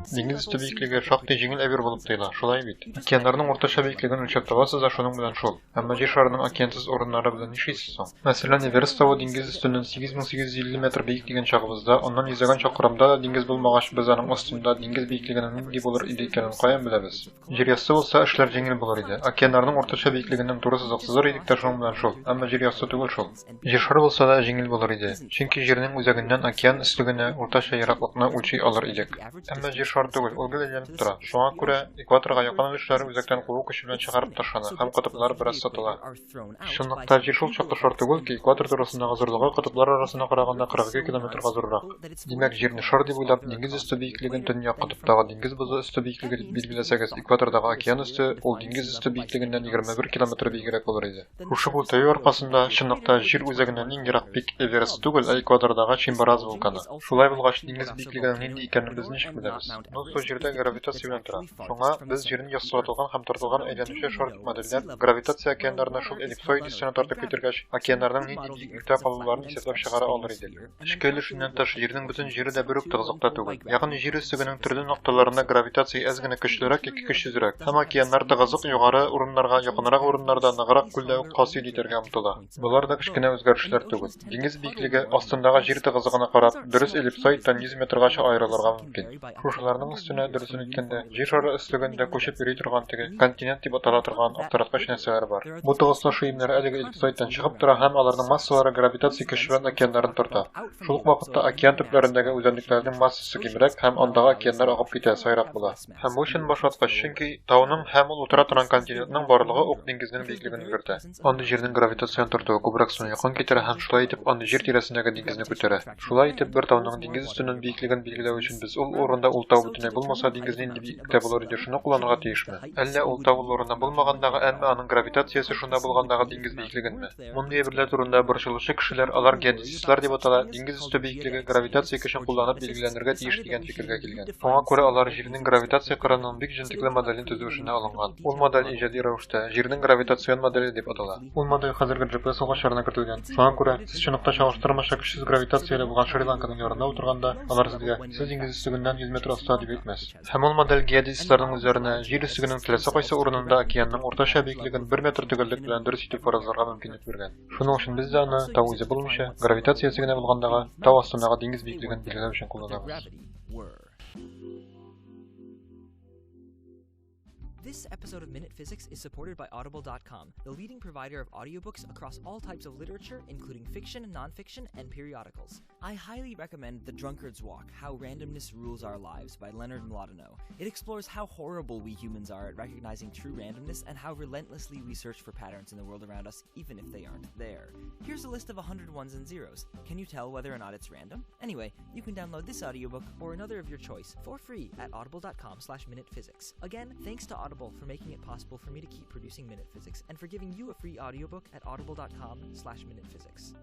Диңгез üstü бийиклиги шактый жеңил әбер булып тоела, шулай бит. Океаннарның орташа бийиклигин өлчәп табасыз да шуның белән шул. Әмма җир шарының океансыз урыннары белән нишисез соң? Мәсәлән, Эверест тавы диңгез өстеннән 8850 метр биек дигән чагыбызда, аннан йөзәгән чакрымда да диңгез булмагач, без аның астында диңгез бийиклигенең нинди булыр иде икәнен каян беләбез? Җир ясты булса, эшләр җиңел булыр иде. Океаннарның орташа бийиклигеннән туры сызыксызыр идек тә шуның белән шул. Әмма җир ясты түгел шул. Җир шары булса да җиңел булыр иде. Чөнки җирнең үзәгеннән океан өстлегенә уртача ераклыкны үлчи алыр идек. Әмма җир шары түгел, ул гел тора. Шуңа күрә экваторга якын өлешләре үзәктән куу көче белән чыгарып ташлана һәм кытыплар бераз сатыла. Чынлыкта җир шул чаклы шар түгел ки, экватор турысындагы зурлыгы кытыплар арасына караганда 42 километрга зуррак. Димәк, җирне шар дип уйлап, диңгез өсте бийиклеген төньяк кытыптагы диңгез бозы өсте бийиклеге дип билгеләсәгез, экватордагы океан өсте ул диңгез өсте бийиклегеннән 21 километр биегрәк булыр иде. Шушы бултаю аркасында чынлыкта җир үзәгеннән иң ерак пик Эверест түгел, ә экватордагы Чимбораз вулканы. Шулай булгач, диңгез бийиклегенең нинди икәнен без ничек беләбез? Шул җирдә гравитация белән тора. Шуңа без җирне яссылатылган һәм тартылган әйләнүче шар дип модельләп, гравитация океаннарына шул эллипсоид өстенә тартып китергәч, океаннарның нинди биеклектә калуларын исәпләп чыгара алыр идек. Эчке өлешеннән тыш җирнең бөтен җире дә бер үк тыгызлыкта түгел. Ягъни җир өстегенең төрле нокталарында гравитация әз генә көчлерәк яки көчсезрәк. Һәм океаннар тыгызлык югары урыннарга, якынрак урыннарда ныграк күлдә үк хасил итәргә омтыла. Булар да кечкенә үзгәрешләр түгел. Диңгез бийиклеге астындагы җир тыгызлыгына карап, дөрес эллипсоидтан 100 метргача аерылырга мөмкин. Шушыларның өстенә дөресен әйткәндә, җир шары өстегендә күчеп йөри торган теге континент дип атала торган актараткыч нәрсәләр бар. Бу тыгызлашу имнәре әлеге эллипсоидтан чыгып тора һәм аларның массалары гравитация көче белән океаннарны тарта. Шул ук вакытта океан төпләрендәге үзәнлекләрнең массасы кимрәк һәм андагы океаннар агып китә, сайрак була. Һәм бу чын башваткыч, чөнки тауның һәм ул утыра торган континентның барлыгы ук диңгезнең бийиклеген үгәртә. Анда җирнең гравитациян тартуы күбрәк суны якын китерә һәм шулай итеп анда җир тирәсендәге диңгезне күтәрә. Шулай итеп бер тауның диңгез өстеннән бийиклеген билгеләү өчен без ул урында ул тау бөтенләй булмаса диңгез нинди биеклектә булыр иде шуны кулланырга тиешме? Әллә ул тау урында булмагандагы, әмма аның гравитациясе шунда булгандагы диңгез бийиклегенме? Мондый әйберләр турында борчылучы кешеләр, алар геодезистлар дип атала, диңгез өсте бийиклеге гравитация көчен кулланып билгеләнергә тиеш дигән фикергә килгән. Шуңа күрә алар җирнең гравитация кырынының бик җентекле моделен төзү эшенә алынган. Ул модель иҗади рәвештә җирнең гравитацион модели дип атала. Ул модель хәзерге GPS угычларына кертелгән. Шуңа күрә сез чынлыкта чагыштырмача көчсез гравитацияле булган Шри-Ланканың ярында утырганда, алар сезгә сез диңгез өстегеннән 100 метр аста дип әйтмәс. Һәм ул модель геодезистларның үзләренә җир өстегенең теләсә кайсы урынында океанның уртача бийиклеген 1 метр төгәллек белән дөрес итеп фаразларга мөмкинлек биргән. Шуның өчен без дә аны тау үзе булмыйча, гравитациясе генә булгандагы тау астындагы диңгез бийиклеген билгеләү өчен кулланабыз. This episode of Minute Physics is supported by Audible.com, the leading provider of audiobooks across all types of literature, including fiction, nonfiction, and periodicals. I highly recommend The Drunkard's Walk, How Randomness Rules Our Lives by Leonard Mlodinow. It explores how horrible we humans are at recognizing true randomness and how relentlessly we search for patterns in the world around us, even if they aren't there. Here's a list of 100 ones and zeros. Can you tell whether or not it's random? Anyway, you can download this audiobook or another of your choice for free at audible.com/minutephysics. Again, thanks to Audible for making it possible for me to keep producing Minute Physics and for giving you a free audiobook at audible.com/minutephysics.